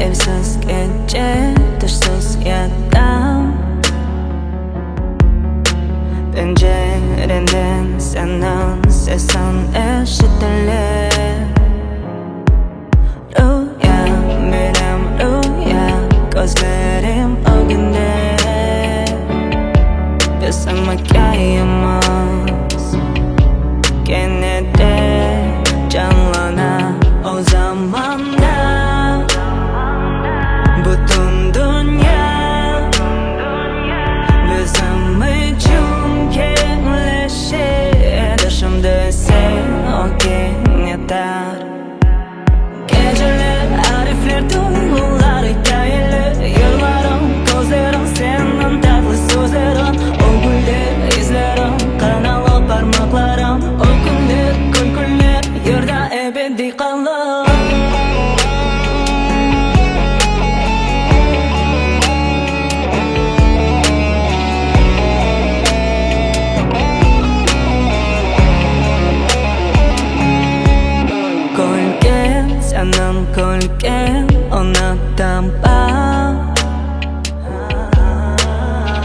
Evsiz gece, dışsız yatam. Pencerenden senin sesin eşitilir. Rüya, benim rüya, gözlerim o günde. Bizim hikayemiz gene de canlanar o zamanda. Bütün dünya bizim için kenleşir. Şimdi sen o gün yeter. Geceler, arifler, duygular, hikayeler. Yıllarım, gözlerim, senin tatlı sözlerin. O güller, izlerim, kanalı parmaklarım. O günler, külküller, yurda ebedi kalır. Gölgen, senin gölgen, ona tamam.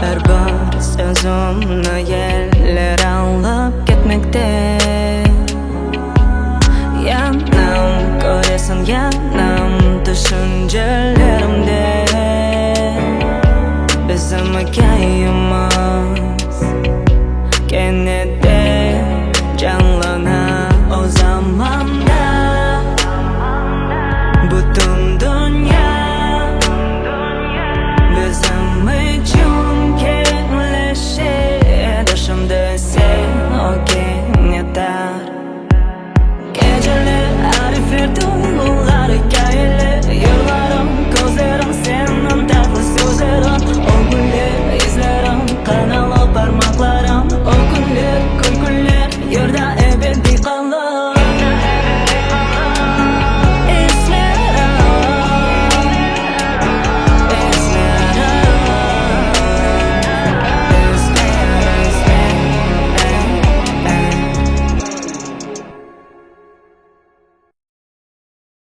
Her bir sözümü yerler alıp gitmekte. Yanım, göresin yanım, düşüncelerimde. Bizim hikayemiz gene de canlanar o zamanda. Bütün dünya bizim için kenleşir. Şimdi sen o gün yeter. Geceler, arifler, duygular, hikayeler. Yıllarım, gözlerim, senin tatlı sözlerin. O güller, izlerim, kanal